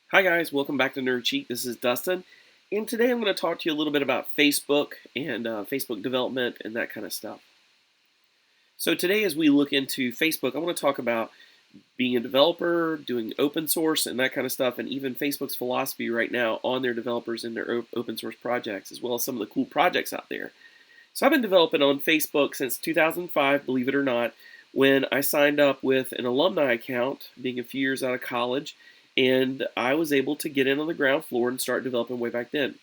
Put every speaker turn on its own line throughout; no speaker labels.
Hi guys, welcome back to Chic. This is Dustin, and today I'm going to talk to you a little bit about Facebook and Facebook development and that kind of stuff. So today as we look into Facebook, I want to talk about being a developer, doing open source and that kind of stuff, and even Facebook's philosophy right now on their developers and their open source projects, as well as some of the cool projects out there. So I've been developing on Facebook since 2005, believe it or not, when I signed up with an alumni account, being a few years out of college, and I was able to get in on the ground floor and start developing way back then.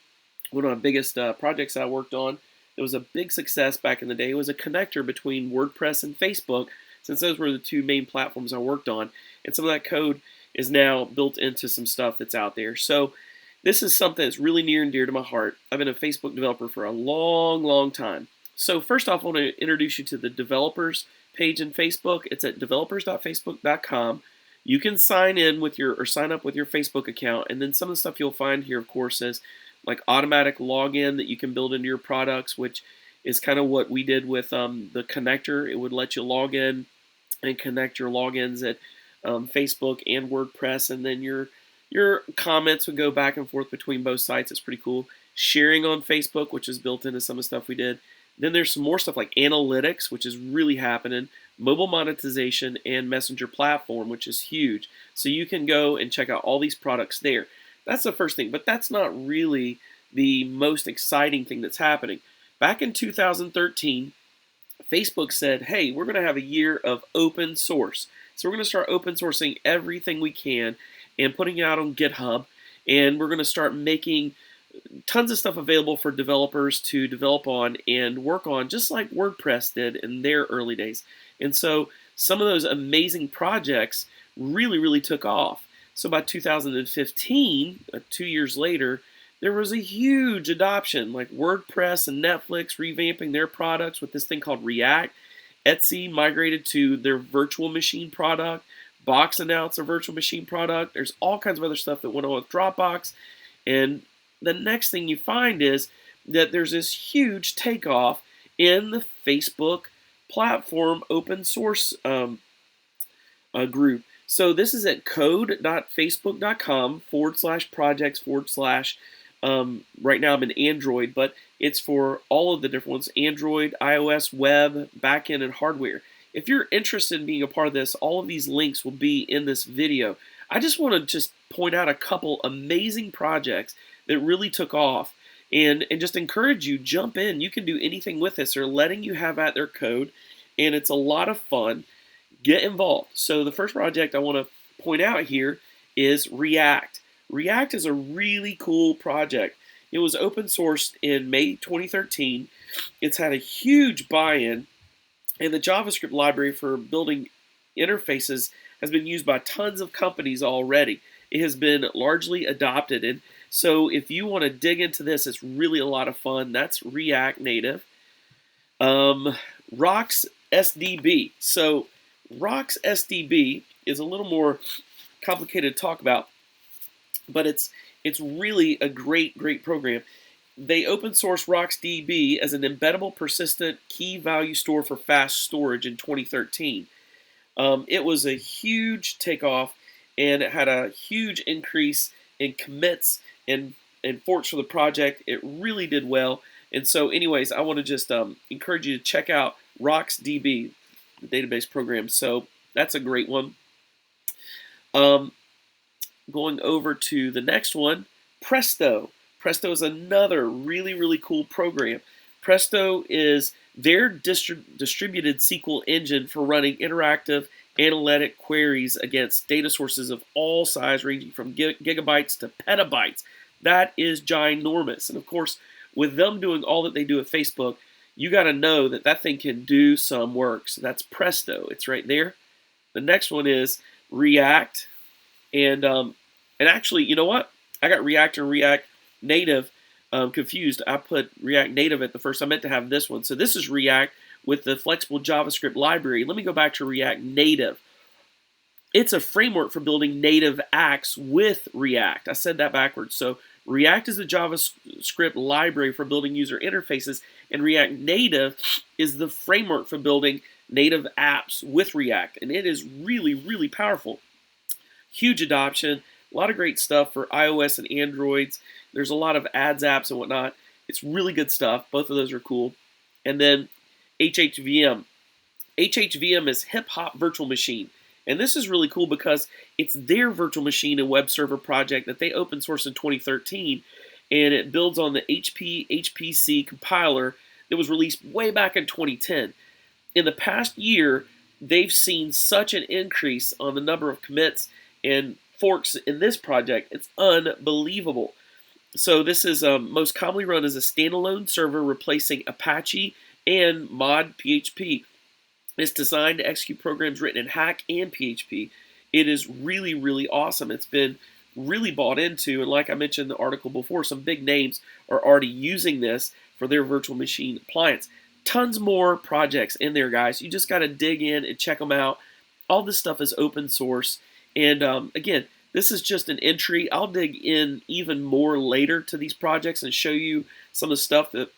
One of my biggest projects I worked on that was a big success back in the day was a connector between WordPress and Facebook, since those were the two main platforms I worked on. And some of that code is now built into some stuff that's out there. So this is something that's really near and dear to my heart. I've been a Facebook developer for a long time. So first off, I want to introduce you to the developers page in Facebook. It's at developers.facebook.com. You can sign in with or sign up with your Facebook account, and then some of the stuff you'll find here, of course, is like automatic login that you can build into your products, which is kind of what we did with the connector. It would let you log in and connect your logins at Facebook and WordPress, and then your comments would go back and forth between both sites. It's pretty cool. Sharing on Facebook, which is built into some of the stuff we did. Then there's some more stuff like analytics, which is really happening, mobile monetization, and messenger platform, which is huge. So you can go and check out all these products there. That's the first thing, but that's not really the most exciting thing that's happening. Back in 2013, Facebook said, hey, we're going to have a year of open source. So we're going to start open sourcing everything we can and putting it out on GitHub, and we're going to start making tons of stuff available for developers to develop on and work on, just like WordPress did in their early days. And so some of those amazing projects really took off. So by 2015, 2 years later, there was a huge adoption, like WordPress and Netflix revamping their products with this thing called React. Etsy migrated to their virtual machine product. Box announced a virtual machine product. There's all kinds of other stuff that went on with Dropbox. And the next thing you find is that there's this huge takeoff in the Facebook platform open source group. So this is at code.facebook.com/projects/ right now I'm in Android, but it's for all of the different ones: Android, iOS, web, backend, and hardware. If you're interested in being a part of this, all of these links will be in this video. I just want to point out a couple amazing projects that really took off, and just encourage you, jump in. You can do anything with this. They're letting you have at their code, and it's a lot of fun. Get involved. So the first project I want to point out here is React. React is a really cool project. It was open sourced in May 2013. It's had a huge buy-in, and the JavaScript library for building interfaces has been used by tons of companies already. It has been largely adopted, and so if you want to dig into this, it's really a lot of fun. That's React Native. Rocks SDB. So Rocks SDB is a little more complicated to talk about, but it's really a great program. They open source RocksDB as an embeddable persistent key value store for fast storage in 2013. It was a huge takeoff, and it had a huge increase in commits and forks for the project. It really did well. And so anyways, I want to just encourage you to check out RocksDB, the database program. So that's a great one. Going over to the next one, Presto. Presto is another really cool program. Presto is their distributed SQL engine for running interactive analytic queries against data sources of all size, ranging from gigabytes to petabytes. That is ginormous. And of course, with them doing all that they do at Facebook, you got to know that that thing can do some work. So that's Presto. It's right there. The next one is React. And actually, you know what? I got React and React Native confused. I put React Native at the first. I meant to have this one. So this is React with the flexible JavaScript library. Let me go back to React Native. It's a framework for building native apps with React. I said that backwards. So React is a JavaScript library for building user interfaces, And React Native is the framework for building native apps with React, and it is really, really powerful. Huge adoption, a lot of great stuff for iOS and Androids. There's a lot of ads apps and whatnot. It's really good stuff. Both of those are cool. And then HHVM. HHVM is Hip Hop Virtual Machine. And this is really cool because it's their virtual machine and web server project that they open sourced in 2013. And it builds on the HPC compiler that was released way back in 2010. In the past year, they've seen such an increase on the number of commits and forks in this project. It's unbelievable. So this is most commonly run as a standalone server replacing Apache and mod PHP. It's designed to execute programs written in Hack and PHP. It is really, really awesome. It's been really bought into, and like I mentioned in the article before, some big names are already using this for their virtual machine appliance. Tons more projects in there, guys. You just got to dig in and check them out. All this stuff is open source. And again, this is just an entry. I'll dig in even more later to these projects and show you some of the stuff that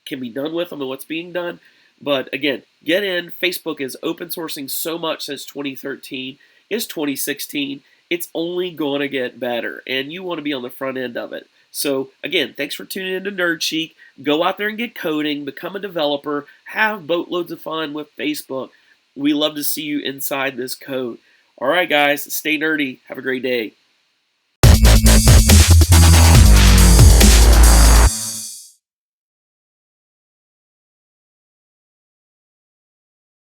can be done with them and what's being done. But again, get in. Facebook is open sourcing so much since 2013. It's 2016. It's only going to get better, and you want to be on the front end of it. So again, thanks for tuning in to Nerd Chic. Go out there and get coding, become a developer, have boatloads of fun with Facebook. We love to see you inside this code. All right, guys, stay nerdy. Have a great day.